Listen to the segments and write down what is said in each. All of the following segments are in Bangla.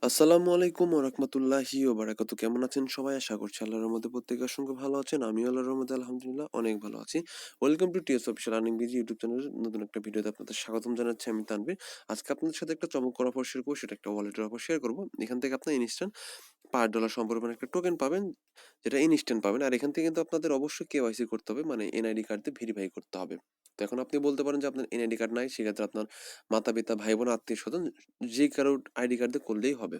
আসসালামু আলাইকুম ওয়া রাহমাতুল্লাহি ওয়া বারাকাতুহু। কেমন আছেন সবাই? আশা করছি আল্লাহর রহমতে প্রত্যেকে অসংখ্য ভালো আছেন। আমিও আল্লাহর রহমতে আলহামদুলিল্লাহ অনেক ভালো আছি। Welcome to TS official earning busy YouTube চ্যানেলের নতুন একটা ভিডিওতে আপনাদের স্বাগতম জানাচ্ছি আমি তানভীর। আজকে আপনাদের সাথে একটা চমৎকার অফার শেয়ার করব, সেটা একটা ওয়ালেটের অফার শেয়ার করব। এখান থেকে আপনি ইনস্ট্যান্ট $5 সম্পর্কে একটা টোকেন পাবেন, যেটা ইনস্ট্যান্ট পাবেন। আর এখান থেকে কিন্তু আপনাদের অবশ্যই কেওয়াইসি করতে হবে, মানে এনআইডি কার্ড দিয়ে ভেরিফাই করতে হবে। তো এখন আপনি বলতে পারেন যে আপনার এনআইডি কার্ড নাই, সেক্ষেত্রে আপনার মাতা পিতা ভাই বোন আত্মীয় স্বজন যে কারোর আইডি কার্ড দিয়ে করলেই হবে।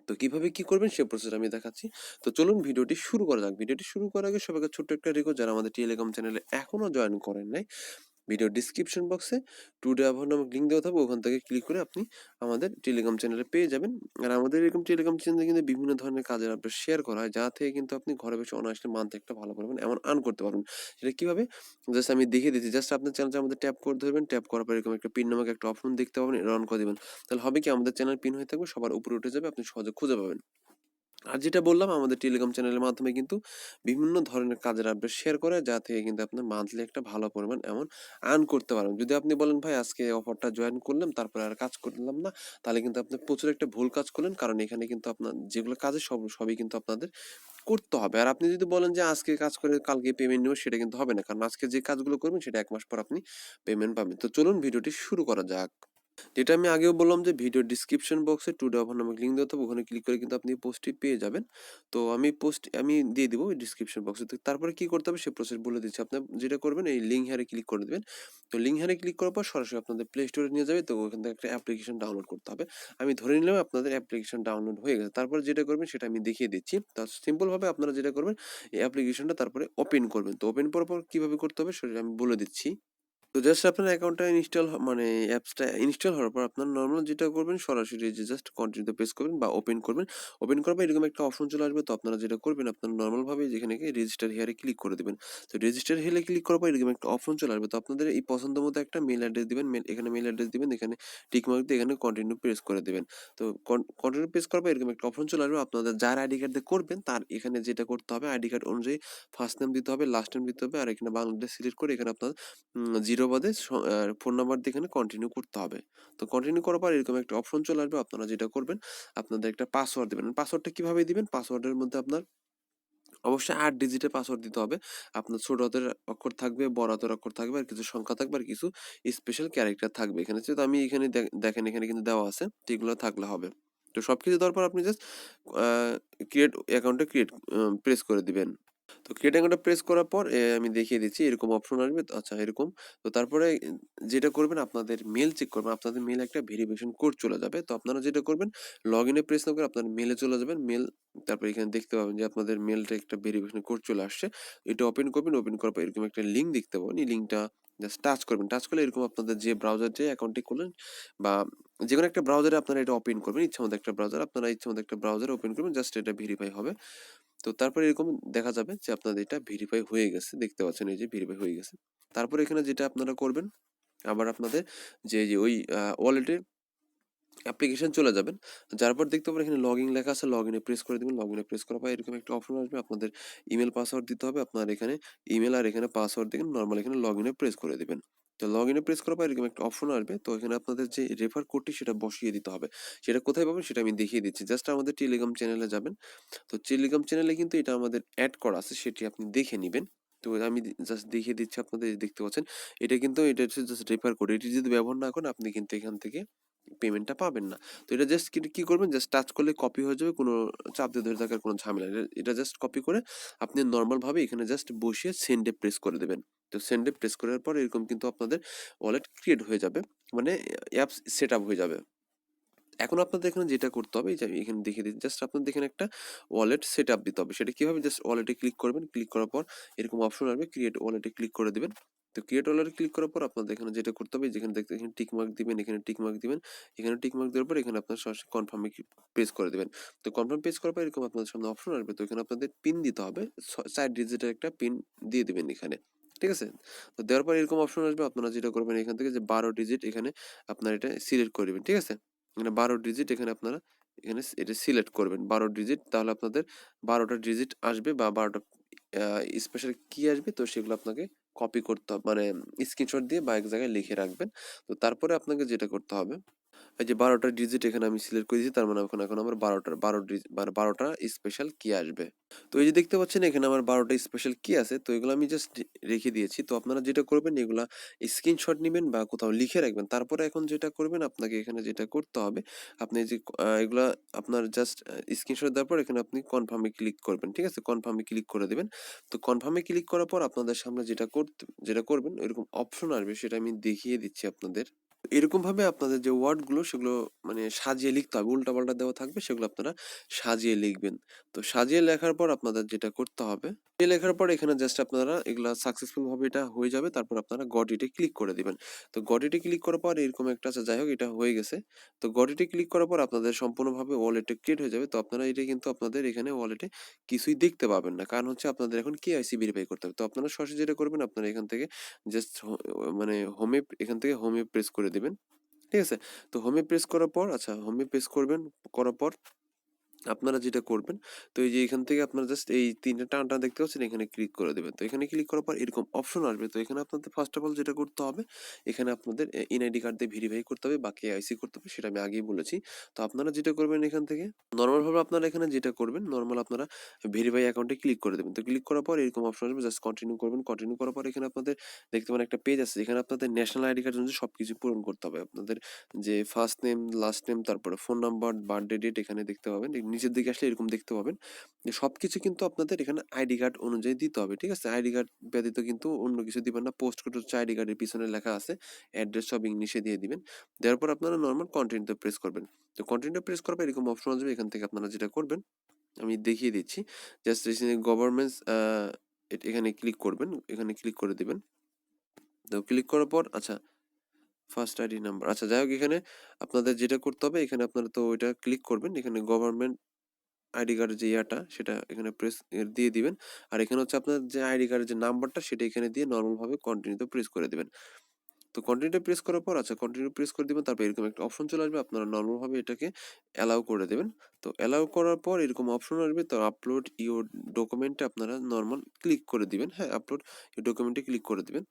তো কিভাবে কি করবেন সে প্রসেস আমি দেখাচ্ছি। তো চলুন ভিডিওটি শুরু করা যাক। ভিডিওটি শুরু করার আগে সবাইকে ছোট্ট একটা রিকোয়েস্ট, যারা আমাদের টেলিগ্রাম চ্যানেলে এখনো জয়েন করেন নাই, ভিডিও ডিসক্রিপশন বক্সে টুডে আবার নামক লিঙ্ক দেওয়া থাকবে, ওখান থেকে ক্লিক করে আপনি আমাদের টেলিগ্রাম চ্যানেলে পেয়ে যাবেন। আর আমাদের এরকম টেলিগ্রাম চ্যানেলে কিন্তু বিভিন্ন ধরনের কাজের আপডেট শেয়ার করা হয়, যা থেকে কিন্তু আপনি ঘরে বসে অনায়াসে মান্থে একটা ভালো করবেন এমন আর্ন করতে পারবেন। সেটা কিভাবে জাস্ট আমি দেখিয়ে দিচ্ছি। জাস্ট আপনার চ্যানেলটা আমাদের ট্যাপ করে ধরবেন, ট্যাপ করার পর এরকম একটা পিন নামক একটা অপশন দেখতে পাবেন, এটা অন করে দিবেন। তাহলে হবে কি, আমাদের চ্যানেল পিন হয়ে থাকবে, সবার উপরে উঠে যাবে, আপনি সহজে খুঁজে পাবেন। আর যেটা বললাম, আমাদের টেলিগ্রাম চ্যানেলের মাধ্যমে কিন্তু বিভিন্ন ধরনের কাজের আপডেট শেয়ার করে, যা থেকে কিন্তু আপনার মান্থলি একটা ভালো পরিমাণ এমন আর্ন করতে পারবেন। যদি আপনি বলেন ভাই আজকে অফারটা জয়েন করলাম তারপরে আর কাজ করলাম না, তাহলে কিন্তু আপনি প্রচুর একটা ভুল কাজ করলেন, কারণ এখানে কিন্তু আপনার যেগুলো কাজে সবই কিন্তু আপনাদের করতে হবে। আর আপনি যদি বলেন যে আজকে কাজ করে কালকে পেমেন্ট নেবো, সেটা কিন্তু হবে না, কারণ আজকে যে কাজগুলো করবেন সেটা 1 মাস পর আপনি পেমেন্ট পাবেন। তো চলুন ভিডিওটি শুরু করা যাক। যেটা আমি আগেও বললাম যে ভিডিও ডিসক্রিপশন বক্সে টুডে অফার নামক লিঙ্ক দেওয়া থাকবে, ওখানে ক্লিক করে কিন্তু আপনি পোস্টটি পেয়ে যাবেন। তো আমি দিয়ে দিব ডিসক্রিপশন বক্সে। তো তারপরে কি করতে হবে সে প্রসেস বলে দিচ্ছি। আপনি যেটা করবেন, এই লিঙ্ক হেয়ারে ক্লিক করে দেবেন। তো লিঙ্ক হেয়ারে ক্লিক করার পর সরাসরি আপনাদের প্লে স্টোরে নিয়ে যাবে। তো ওখান থেকে একটা অ্যাপ্লিকেশন ডাউনলোড করতে হবে। আমি ধরে নিলাম আপনাদের অ্যাপ্লিকেশন ডাউনলোড হয়ে গেছে। তারপরে যেটা করবেন সেটা আমি দেখিয়ে দিচ্ছি। তো সিম্পল ভাবে আপনারা যেটা করবেন, এই অ্যাপ্লিকেশনটা তারপরে ওপেন করবেন। তো ওপেন করার পর কিভাবে করতে হবে সেটা আমি বলে দিচ্ছি। তো জাস্ট আপনার অ্যাকাউন্টটা মানে অ্যাপসটা ইনস্টল হওয়ার পর আপনার নরমাল যেটা করবেন, সরাসরি যে জাস্ট কন্টিনিউতে প্রেস করবেন বা ওপেন করবেন। ওপেন করার পর এরকম একটা অপশন চলে আসবে। তো আপনারা যেটা করবেন, আপনার নরমালভাবে যেখানে গিয়ে রেজিস্টার হিয়ারে ক্লিক করে দেবেন। তো রেজিস্টার হিয়ারে ক্লিক করার পর এরকম একটা অপশন চলে আসবে। তো আপনাদের এই পছন্দ মতো একটা মেল অ্যাড্রেস দিবেন। এখানে মেল অ্যাড্রেস দিবেন, এখানে টিক মার্ক দিয়ে এখানে কন্টিনিউ প্রেস করে দেবেন। তো কন্টিনিউ প্রেস করার পর এরকম একটা অপশন চলে আসবে। আপনাদের যার আইডি কার্ড দিয়ে করবেন তার এখানে যেটা করতে হবে, আইডি কার্ড অনুযায়ী ফার্স্ট নেম দিতে হবে, লাস্ট নেম দিতে হবে, আর এখানে বাংলাদেশ সিলেক্ট করে এখানে আপনার 0 বাদে ফোন নাম্বার দিয়ে এখানে কন্টিনিউ করতে হবে। তো কন্টিনিউ করার পর এরকম একটা অপশন চলে আসবে। আপনারা যেটা করবেন, আপনাদের একটা পাসওয়ার্ড দিবেন। পাসওয়ার্ডটা কিভাবে দিবেন? পাসওয়ার্ডের মধ্যে আপনার অবশ্যই 8 ডিজিটের পাসওয়ার্ড দিতে হবে। আপনার ছোট হাতের অক্ষর থাকবে, বড় হাতের অক্ষর থাকবে, আর কিছু সংখ্যা থাকবে, আর কিছু স্পেশাল ক্যারেক্টার থাকবে এখানে। যেহেতু আমি এখানে দেখেন এখানে কিন্তু দেওয়া আছে, তো এগুলো থাকলে হবে। তো সবকিছু দেওয়ার পর আপনি জাস্ট ক্রিয়েট অ্যাকাউন্টে প্রেস করে দিবেন। তো ক্রিয়েট অ্যাকাউন্টটা প্রেস করার পর আমি দেখিয়ে দিচ্ছি এরকম অপশন আসবে। তো আচ্ছা এরকম। তো তারপরে যেটা করবেন, আপনাদের মেল চেক করবেন। আপনাদের মেলে একটা ভেরিফিকেশন কোড চলে যাবে। তো আপনারা যেটা করবেন, লগইনে প্রেস না করে আপনার মেলে চলে যাবেন। তারপর এখানে দেখতে পাবেন যে আপনাদের মেলটা একটা ভেরিফিকেশন কোড চলে আসছে। এটা ওপেন করবেন। ওপেন করার পর এরকম একটা লিঙ্ক দেখতে পাবেন। এই লিঙ্কটা জাস্ট টাচ করবেন। টাচ করলে এরকম আপনাদের যে ব্রাউজার যে অ্যাকাউন্টটি করলেন, বা যেকোনো একটা ব্রাউজারে আপনারা এটা ওপেন করবেন। ইচ্ছামতো একটা ব্রাউজার, আপনারা ইচ্ছামতো একটা ব্রাউজারে ওপেন করবেন। জাস্ট এটা ভেরিফাই হবে। তো তারপরে এরকম দেখা যাবে যে আপনাদের এটা ভেরিফাই হয়ে গেছে। দেখতে পাচ্ছেন এই যে ভেরিফাই হয়ে গেছে। তারপরে এখানে যেটা আপনারা করবেন, আবার আপনাদের যে ওই ওয়ালেটে অ্যাপ্লিকেশন চলে যাবেন। যার পর দেখতে পাবেন এখানে লগইন লেখা আছে, লগইনে প্রেস করে দিবেন। লগইনে প্রেস করার পর এরকম একটা অপশন আসবে। আপনাদের ইমেল পাসওয়ার্ড দিতে হবে। আপনার এখানে ইমেল আর এখানে পাসওয়ার্ড দিবেন। নরমাল এখানে লগইনে প্রেস করে দিবেন। তো লগইনে প্রেস করার পর এরকম একটা অপশন আসবে। তো এখানে আপনাদের যে রেফার কোডটি সেটা বসিয়ে দিতে হবে। সেটা কোথায় পাবেন সেটা আমি দেখিয়ে দিচ্ছি। জাস্ট আমাদের টেলিগ্রাম চ্যানেলে যাবেন। তো টেলিগ্রাম চ্যানেলে কিন্তু এটা আমাদের অ্যাড করা আছে, সেটি আপনি দেখে নিবেন। তো আমি জাস্ট দেখিয়ে দিচ্ছি আপনাদের। দেখতে পাচ্ছেন এটা হচ্ছে জাস্ট রেফার কোড। এটি যদি ব্যবহার না করেন আপনি কিন্তু এখান থেকে পেমেন্টটা পাবেন না। তো এটা জাস্ট কি করবেন, জাস্ট টাচ করলে কপি হয়ে যাবে, কোনো চাপ দিয়ে ধরে থাকার কোনো ঝামেলা নেই। এটা জাস্ট কপি করে আপনি নর্মাল ভাবে এখানে জাস্ট বসিয়ে সেন্ডে প্রেস করে দেবেন। তো সেন্ডে প্রেস করার পর এরকম কিন্তু আপনাদের ওয়ালেট ক্রিয়েট হয়ে যাবে, মানে অ্যাপস সেট আপ হয়ে যাবে। এখন আপনাদের এখানে যেটা করতে হবে, এই যে আমি এখানে দেখিয়ে দিচ্ছি, জাস্ট আপনাদের এখানে একটা ওয়ালেট সেট আপ দিতে হবে। সেটা কিভাবে, জাস্ট ওয়ালেটে ক্লিক করবেন। ক্লিক করার পর এরকম অপশন আসবে, ক্রিয়েট ওয়ালেটে ক্লিক করে দিবেন। তো ক্রিয়েট ওয়ালেটে ক্লিক করার পর আপনাদের এখানে যেটা করতে হবে, যেখানে দেখতে এখানে টিক মার্ক দিবেন, এখানে টিক মার্ক দিবেন, এখানে টিক মার্ক দেওয়ার পর এখানে আপনার সরাসরি কনফার্মে প্রেস করে দিবেন। তো কনফার্ম প্রেস করার পর এরকম আপনাদের সামনে অপশন আসবে। তো এখানে আপনাদের পিন দিতে হবে, 4 ডিজিটের একটা পিন দিয়ে দিবেন এখানে। ঠিক আছে? তো দেওয়ার পর এরকম অপশন আসবে। আপনারা যেটা করবেন, এখান থেকে যে 12 ডিজিট এখানে আপনারা এটা সিলেক্ট করে দিবেন। ঠিক আছে? এখানে 12 ডিজিট এখানে আপনারা এখানে এটা সিলেক্ট করবেন 12 ডিজিট। তাহলে আপনাদের 12টা ডিজিট আসবে, বা 12টা স্পেশাল কি আসবে। তো সেগুলো আপনাকে কপি করতে হবে, মানে স্ক্রিনশট দিয়ে বা এক জায়গায় লিখে রাখবেন। তো তারপরে আপনাকে যেটা করতে হবে, এই যে 12টা ডিজিট এখানে আমি সিলেক্ট করে দিয়েছি, তার মানে এখন এখন আমার 12টা স্পেশাল কি আসবে। তো এই যে দেখতে পাচ্ছেন এখানে আমার 12টা স্পেশাল কি আছে, তো এগুলো আমি জাস্ট রেখে দিয়েছি। তো আপনারা যেটা করবেন এগুলা স্ক্রিনশট নিবেন বা কোথাও লিখে রাখবেন। তারপরে এখন যেটা করবেন আপনাকে এখানে যেটা করতে হবে, আপনি যে এগুলা আপনার জাস্ট স্ক্রিনশট দেওয়ার পর এখানে আপনি কনফার্মে ক্লিক করবেন, ঠিক আছে? কনফার্মে ক্লিক করে দিবেন। তো কনফার্মে ক্লিক করার পর আপনাদের সামনে যেটা করবেন এরকম অপশন আসবে, সেটা আমি দেখিয়ে দিচ্ছি আপনাদের। এরকম ভাবে আপনাদের যে ওয়ার্ড গুলো সেগুলো মানে সাজিয়ে লিখতে হবে, উল্টাপাল্টা দেওয়া থাকবে সেগুলো আপনারা সাজিয়ে লিখবেন। তো সাজিয়ে লেখার পর আপনাদের যেটা করতে হবে, সাজিয়ে লেখার পর এখানে জাস্ট আপনারা এগুলা সাকসেসফুল ভাবে এটা হয়ে যাবে, তারপর আপনারা গট ইটে ক্লিক করে দিবেন। তো গট ইটে ক্লিক করার পর এরকম একটা আছে, যাই হোক এটা হয়ে গেছে। তো গট ইটে ক্লিক করার পর আপনাদের সম্পূর্ণভাবে ওয়ালেটে ক্রিয়েট হয়ে যাবে। তো আপনারা এটা কিন্তু আপনাদের এখানে ওয়ালেটে কিছুই দেখতে পাবেন না, কারণ হচ্ছে আপনাদের এখন কেওয়াইসি ভেরিফাই করতে হবে। তো আপনারা সরাসরি যেটা করবেন, আপনারা এখান থেকে জাস্ট মানে এখান থেকে হোমে প্রেস করে দিবেন, ঠিক আছে? তো হোমে প্রেস করার পর, আচ্ছা হোমে প্রেস করবেন, করার পর আপনারা যেটা করবেন, তো এই যে এখান থেকে আপনারা জাস্ট এই ৩ টা টান দেখতে পাচ্ছেন, এখানে ক্লিক করে দেবেন। তো এখানে ক্লিক করার পর এরকম অপশন আসবে। তো এখানে আপনাদের ফার্স্ট অফ অল যেটা করতে হবে, এখানে আপনাদের এনআইডি কার্ড দিয়ে ভেরিফাই করতে হবে বা কেওয়াইসি করতে হবে, সেটা আমি আগেই বলেছি। তো আপনারা যেটা করবেন এখান থেকে নরমাল ভাবে আপনারা এখানে যেটা করবেন, নরমাল আপনারা ভেরিফাই অ্যাকাউন্টে ক্লিক করে দেবেন। তো ক্লিক করার পর এরকম অপশন আসবে, জাস্ট কন্টিনিউ করবেন। কন্টিনিউ করার পর এখানে আপনাদের দেখতে পারেন একটা পেজ আছে, যেখানে আপনাদের ন্যাশনাল আইডি কার্ড অনুযায়ী সবকিছু পূরণ করতে হবে। আপনাদের যে ফার্স্ট নেম, লাস্ট নেম, তারপরে ফোন নাম্বার, বার্থডে ডেট এখানে দেখতে পাবেন। নিচের দিকে আসলে এরকম দেখতে পাবেন যে সবকিছু কিন্তু আপনাদের এখানে আইডি কার্ড অনুযায়ী দিতে হবে, ঠিক আছে? আইডি কার্ড ব্যতীত কিন্তু অন্য কিছু দিবেন না। পোস্ট কোড হচ্ছে আইডি কার্ডের পিছনে লেখা আছে, অ্যাড্রেস সব ইংলিশে দিয়ে দিবেন। দেওয়ার পর আপনারা নর্মাল কন্টিনিউতে প্রেস করবেন। তো কন্টিনিউ প্রেস করার পর এরকম অপশন আসবে, এখান থেকে আপনারা যেটা করবেন আমি দেখিয়ে দিচ্ছি। জাস্ট গভর্নমেন্টস এখানে ক্লিক করবেন, এখানে ক্লিক করে দিবেন। তো ক্লিক করার পর আচ্ছা ফার্স্ট আইডি নাম্বার, আচ্ছা যাই হোক এখানে আপনাদের যেটা করতে হবে, এখানে আপনারা তো ওইটা ক্লিক করবেন, এখানে গভর্নমেন্ট আইডি কার্ডের যে ইয়াটা সেটা এখানে প্রেস দিয়ে দিবেন। আর এখানে হচ্ছে আপনার যে আইডি কার্ডের যে নাম্বারটা সেটা এখানে দিয়ে নর্মাল ভাবে কন্টিনিউতে প্রেস করে দিবেন। তো কন্টিনিউতে প্রেস করার পর আচ্ছা কন্টিনিউ প্রেস করে দিবেন, তারপর এরকম একটা অপশন চলে আসবে, আপনারা নর্মাল ভাবে এটাকে অ্যালাউ করে দেবেন। তো অ্যালাউ করার পর এরকম অপশন আসবে, তো আপলোড ইওর ডকুমেন্টে আপনারা নর্মাল ক্লিক করে দিবেন। হ্যাঁ, আপলোড ইওর ডকুমেন্টে ক্লিক করে দিবেন।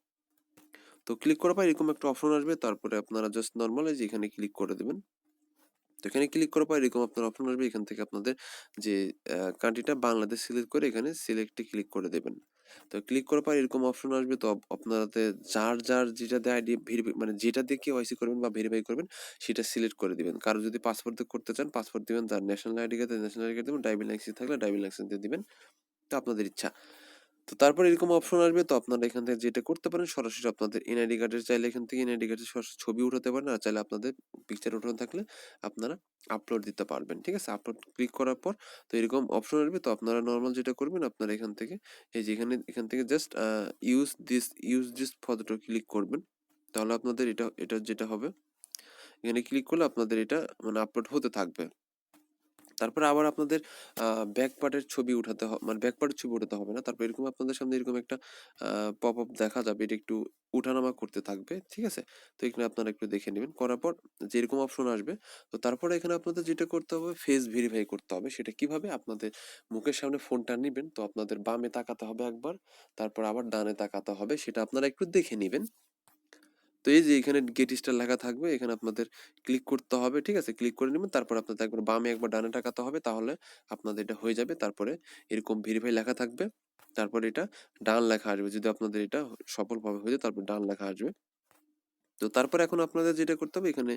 তো ক্লিক করার পর এরকম একটা অপশন আসবে, তারপরে আপনারা জাস্ট নর্মাল এই যে এখানে ক্লিক করে দিবেন। তো এখানে ক্লিক করার পর এরকম আপনার অপশন আসবে, এখান থেকে আপনাদের যে কান্ট্রিটা বাংলাদেশ সিলেক্ট করে এখানে সিলেক্টে ক্লিক করে দেবেন। তো ক্লিক করার পর এরকম অপশন আসবে, তো আপনাদের যার যেটাতে আইডি ভেরিফাই মানে যেটা দিয়ে কেওয়াইসি করবেন বা ভেরিফাই করবেন সেটা সিলেক্ট করে দিবেন। কারো যদি পাসপোর্ট দিয়ে করতে চান পাসপোর্ট দিবেন, যার national ID card national ID card দিবেন, ড্রাইভিং লাইসেন্স থাকলে ড্রাইভিং লাইসেন্স দিয়ে দিবেন। তো আপনাদের ইচ্ছা। তো তারপর এরকম অপশন আসবে, তো আপনারা এখান থেকে যেটা করতে পারেন, সরাসরি আপনাদের এনআইডি কার্ডের চাইলে এখান থেকে এনআইডি কার্ডের সরাসরি ছবি উঠাতে পারেন, আর চাইলে আপনাদের পিকচার উঠানো থাকলে আপনারা আপলোড দিতে পারবেন, ঠিক আছে? আপলোড ক্লিক করার পর তো এরকম অপশন আসবে, তো আপনারা নর্মাল যেটা করবেন, আপনারা এখান থেকে এই যে এখান থেকে জাস্ট ইউজ দিস ফটোটা ক্লিক করবেন। তাহলে আপনাদের এটা যেটা হবে, এখানে ক্লিক করলে আপনাদের এটা মানে আপলোড হতে থাকবে। তারপরে আবার আপনাদের ব্যাক পার্টের ছবি উঠাতে মানে ব্যাক পার্টের ছবি উঠাতে হবে না। তারপর এরকম আপনাদের সামনে এরকম একটা পপ আপ দেখা যাবে, এটা একটু উঠানামা করতে থাকবে, ঠিক আছে? তো এখানে আপনারা একটু দেখে নেবেন। করার পর যে এরকম অপশন আসবে, তো তারপরে এখানে আপনাদের যেটা করতে হবে ফেস ভেরিফাই করতে হবে। সেটা কিভাবে? আপনাদের মুখের সামনে ফোনটা নিবেন, তো আপনাদের বামে তাকাতে হবে একবার, তারপর আবার ডানে তাকাতে হবে, সেটা আপনারা একটু দেখে নিবেন। তো এই যে এখানে গেট স্টার লেখা থাকবে, এখানে আপনাদের ক্লিক করতে হবে, ঠিক আছে? ক্লিক করে নেবেন, তারপর আপনাদের একবার বামে একবার ডানে তাকাতে হবে, তাহলে আপনাদের এটা হয়ে যাবে। তারপরে এরকম ভেরিফাই লেখা থাকবে, তারপরে এটা ডান লেখা আসবে। যদি আপনাদের এটা সফলভাবে হয়ে যায় তারপর ডান লেখা আসবে। তো তারপর এখন আপনাদের যেটা করতে হবে, এখানে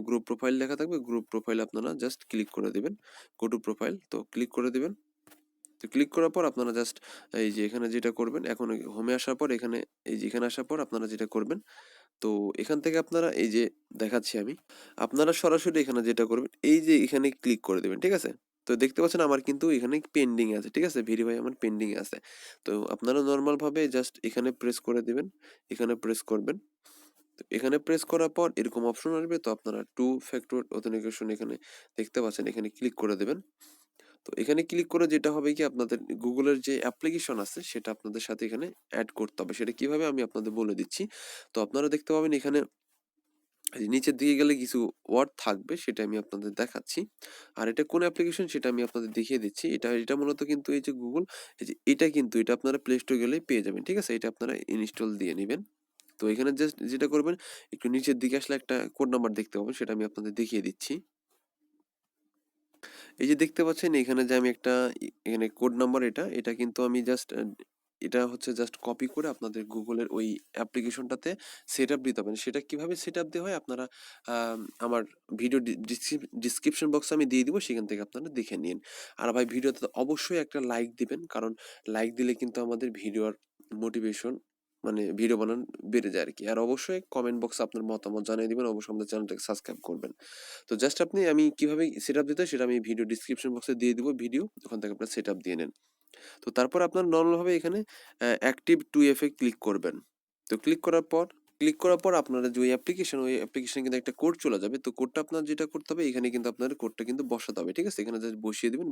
গ্রুপ প্রোফাইল লেখা থাকবে, গ্রুপ প্রোফাইল আপনারা জাস্ট ক্লিক করে দিবেন, গো টু প্রোফাইল, তো ক্লিক করে দিবেন। তো ক্লিক করার পর আপনারা জাস্ট এই যে এখানে যেটা করবেন, এখন হোমে আসার পর এখানে এই যে এখানে আসার পর আপনারা যেটা করবেন, তো এখান থেকে আপনারা এই যে দেখাচ্ছি আমি, আপনারা সরাসরি এখানে যেটা করবেন এই যে এখানে ক্লিক করে দেবেন, ঠিক আছে? তো দেখতে পাচ্ছেন আমার কিন্তু এখানে পেন্ডিং আছে, ঠিক আছে? ভেরিফাই আমার পেন্ডিং আছে। তো আপনারা নর্মাল ভাবে জাস্ট এখানে প্রেস করে দিবেন, এখানে প্রেস করবেন। তো এখানে প্রেস করার পর এরকম অপশন আসবে, তো আপনারা টু ফ্যাক্টর অথেন্টিকেশন এখানে দেখতে পাচ্ছেন, এখানে ক্লিক করে দেবেন। তো এখানে ক্লিক করে যেটা হবে কি, আপনাদের গুগলের যে অ্যাপ্লিকেশন আছে সেটা আপনাদের সাথে এখানে অ্যাড করতে হবে। সেটা কিভাবে আমি আপনাদের বলে দিচ্ছি। তো আপনারা দেখতে পাবেন এখানে এই নিচের দিকে গেলে কিছু ওয়ার্ড থাকবে, সেটা আমি আপনাদের দেখাচ্ছি। আর এটা কোন অ্যাপ্লিকেশন সেটা আমি আপনাদের দেখিয়ে দিচ্ছি। এটা মূলত কিন্তু এই যে গুগল, এই যে এটা কিন্তু এটা আপনারা প্লে স্টোরে গেলেই পেয়ে যাবেন, ঠিক আছে? এটা আপনারা ইনস্টল দিয়ে নিবেন। তো এখানে জাস্ট যেটা করবেন, একটু নিচের দিকে আসলে একটা কোড নাম্বার দেখতে পাবেন, সেটা আমি আপনাদের দেখিয়ে দিচ্ছি। এই যে দেখতে পাচ্ছেন এখানে যে আমি একটা এখানে কোড নাম্বার, এটা কিন্তু আমি জাস্ট এটা হচ্ছে জাস্ট কপি করে আপনাদের গুগলের ওই অ্যাপ্লিকেশনটাতে সেট আপ দিতে হবে। সেটা কিভাবে সেট আপ দেওয়া হয় আপনারা আমার ভিডিও ডিসক্রিপশন বক্সে আমি দিয়ে দিব, সেখান থেকে আপনারা দেখে নিন। আর ভাই ভিডিওতে অবশ্যই একটা লাইক দিবেন, কারণ লাইক দিলে কিন্তু আমাদের ভিডিওর মোটিভেশন মানে ভিডিও বানানো বেড়ে যায় আর কি। আর অবশ্যই কমেন্ট বক্সে আপনার মতামত জানিয়ে দিবেন, অবশ্যই আমাদের চ্যানেলটাকে সাবস্ক্রাইব করবেন। তো জাস্ট আমি কিভাবে সেটআপ দিতে হয় সেটা আমি ভিডিও ডেসক্রিপশন বক্সে দিয়ে দিব ভিডিও, ওখান থেকে আপনারা সেটআপ দিয়ে নেন। তো তারপর আপনার নরমাল ভাবে এখানে অ্যাক্টিভ 2F এ ক্লিক করবেন। তো ক্লিক করার পর আপনারা যে ওই অ্যাপ্লিকেশনে কিন্তু একটা কোড চলে যাবে। তো কোডটা আপনার যেটা করতে হবে, এখানে কিন্তু আপনার কোডটা কিন্তু বসাতে হবে। ঠিক আছে? এখানে জাস্ট বসিয়ে দিবেন।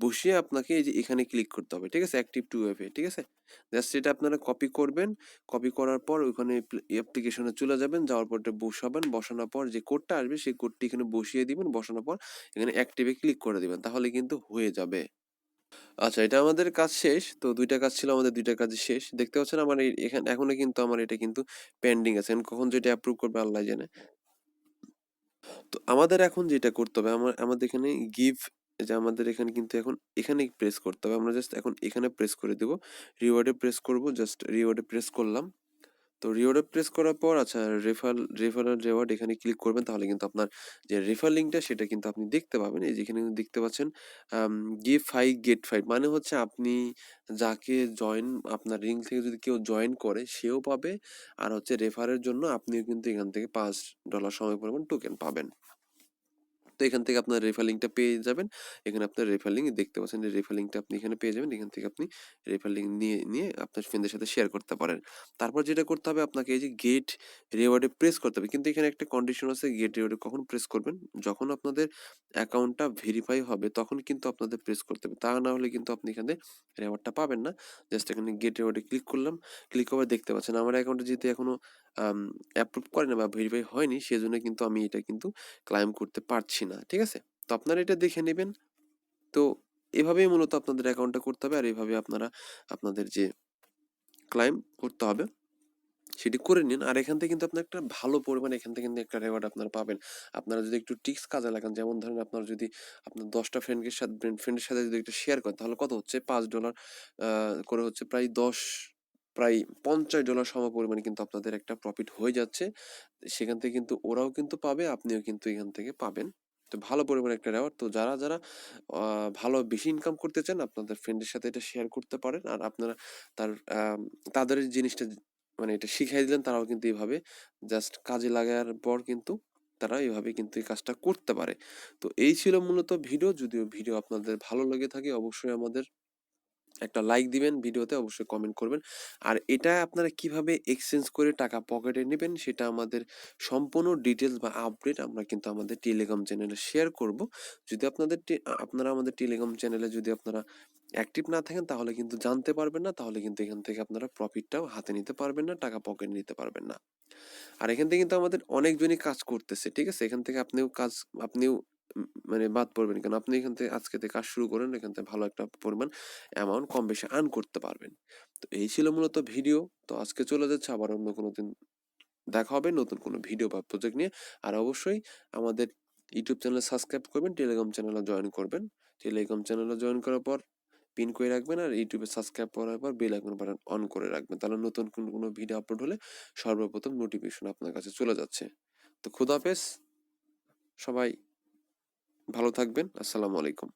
বসিয়ে আপনাকে এই যে এখানে ক্লিক করতে হবে। ঠিক আছে? অ্যাক্টিভ 2F এ। ঠিক আছে? জাস্ট এটা আপনারা কপি করবেন। কপি করার পর ওখানে অ্যাপ্লিকেশনে চলে যাবেন। যাওয়ার পর এটা বসাবেন। বসানোর পর যে কোডটা আসবে সেই কোডটি এখানে বসিয়ে দিবেন। বসানোর পর এখানে অ্যাক্টিভ এ ক্লিক করে দিবেন। তাহলে কিন্তু হয়ে যাবে। আচ্ছা, এটা আমাদের কাজ শেষ। তো ২ টা কাজ ছিল, আমাদের ২ টা কাজই শেষ। দেখতে পাচ্ছেন আমার এখনো কিন্তু আমার এটা কিন্তু পেন্ডিং আছে। এখন কখন যে এটা অ্যাপ্রুভ করবে আল্লাহই জানে। তো আমাদের এখন যেটা করতে হবে, আমাদের এখানে গিভ, যে আমাদের এখানে কিন্তু এখন এখানে প্রেস করতে হবে। আমরা জাস্ট এখন এখানে প্রেস করে দেব। রিওয়ার্ড এ প্রেস করব। জাস্ট রিওয়ার্ড এ প্রেস করলাম। তো রিওয়ার্ডে প্রেস করার পর আচ্ছা, রেফারেল রিওয়ার্ড এখানে ক্লিক করবেন, তাহলে কিন্তু আপনার যে রেফার লিঙ্কটা সেটা কিন্তু আপনি দেখতে পাবেন। এই যে এখানে কিন্তু দেখতে পাচ্ছেন গিভ 5 গেট 5, মানে হচ্ছে আপনি যাকে আপনার লিঙ্ক থেকে যদি কেউ জয়েন করে সেও পাবে, আর হচ্ছে রেফারের জন্য আপনিও কিন্তু এখান থেকে $5 সময় পরিমাণ টোকেন পাবেন। তো এখান থেকে আপনার রেফার লিঙ্কটা পেয়ে যাবেন। এখানে আপনার রেফার লিঙ্ক দেখতে পাচ্ছেন, যে রেফার লিঙ্কটা আপনি এখানে পেয়ে যাবেন। এখান থেকে আপনি রেফার লিঙ্ক নিয়ে আপনার ফ্রেন্ডদের সাথে শেয়ার করতে পারেন। তারপর যেটা করতে হবে, আপনাকে এই যে গেট রিওয়ার্ডে প্রেস করতে হবে। কিন্তু এখানে একটা কন্ডিশন আছে, গেট রিওয়ার্ডে কখন প্রেস করবেন? যখন আপনাদের অ্যাকাউন্টটা ভেরিফাই হবে তখন কিন্তু আপনাদের প্রেস করতে হবে। তা না হলে কিন্তু আপনি এখানে রিওয়ার্ডটা পাবেন না। জাস্ট এখানে গেট রিওয়ার্ডে ক্লিক করলাম। ক্লিক করে দেখতে পাচ্ছেন আমার অ্যাকাউন্টে যেহেতু এখনো অ্যাপ্রুভ করে না বা ভেরিফাই হয়নি, সেজন্য কিন্তু আমি এটা কিন্তু ক্লাইম করতে পারছি না। ঠিক আছে? তো আপনারা এটা দেখে নেবেন। তো এভাবেই মূলত আপনাদের অ্যাকাউন্টটা করতে হবে, আর এভাবে আপনারা আপনাদের যে ক্লাইম করতে হবে সেটি করে নিন। আর এখান থেকে কিন্তু আপনার একটা ভালো পরিমাণে এখান থেকে কিন্তু একটা রেওয়ার্ড আপনারা পাবেন। আপনারা যদি একটু ট্রিক্স কাজে লাগান, যেমন ধরেন আপনারা যদি আপনার ১০টা ফ্রেন্ডের সাথে যদি একটা শেয়ার করেন, তাহলে কত হচ্ছে? $5 করে হচ্ছে প্রায় $50 সমপরিমাণে কিন্তু আপনাদের একটা প্রফিট হয়ে যাচ্ছে। সেখান থেকে কিন্তু ওরাও কিন্তু পাবে, আপনিও কিন্তু এখান থেকে পাবেন। তো ভালো পরিমাণে একটা রেওয়ার্ড। তো যারা ভালো বেশি ইনকাম করতে চান, আপনাদের ফ্রেন্ডের সাথে এটা শেয়ার করতে পারেন। আর আপনারা তার তাদের এই জিনিসটা মানে এটা শিখাই দিলেন, তারাও কিন্তু এভাবে জাস্ট কাজে লাগার পর কিন্তু তারা এভাবে কিন্তু এই কাজটা করতে পারে। তো এই ছিল মূলত ভিডিও। যদিও ভিডিও আপনাদের ভালো লেগে থাকে, অবশ্যই আমাদের একটা লাইক দিবেন ভিডিওতে, অবশ্যই কমেন্ট করবেন। আর এটা আপনারা কিভাবে এক্সচেঞ্জ করে টাকা পকেটে নেবেন সেটা আমাদের সম্পূর্ণ ডিটেলস বা আপডেট আমরা কিন্তু আমাদের টেলিগ্রাম চ্যানেলে শেয়ার করব। যদি আপনারা আমাদের টেলিগ্রাম চ্যানেলে যদি আপনারা অ্যাক্টিভ না থাকেন, তাহলে কিন্তু জানতে পারবেন না, তাহলে কিন্তু এখান থেকে আপনারা প্রফিটটাও হাতে নিতে পারবেন না, টাকা পকেটে নিতে পারবেন না। আর এখান থেকে কিন্তু আমাদের অনেকজনই কাজ করতেছে। ঠিক আছে? এখান থেকে আপনিও মানে বাদ পড়বেন কেন? আপনি এখান থেকে আজকে থেকে কাজ শুরু করেন। এখান থেকে ভালো একটা পরিমাণ অ্যামাউন্ট কম বেশি আর্ন করতে পারবেন। তো এই ছিল মূলত ভিডিও। তো আজকে চলে যাচ্ছে, আবার অন্য কোনো দিন দেখা হবে নতুন কোনো ভিডিও বা প্রজেক্ট নিয়ে। আর অবশ্যই আমাদের ইউটিউব চ্যানেল সাবস্ক্রাইব করবেন, টেলিগ্রাম চ্যানেলে জয়েন করবেন। টেলিগ্রাম চ্যানেলে জয়েন করার পর পিন করে রাখবেন, আর ইউটিউবে সাবস্ক্রাইব করার পর বেল আইকন বাটন অন করে রাখবেন। তাহলে নতুন কোনো ভিডিও আপলোড হলে সর্বপ্রথম নোটিফিকেশন আপনার কাছে চলে যাচ্ছে। তো খোদাহাফেজ, সবাই ভালো থাকবেন। আসসালামু আলাইকুম।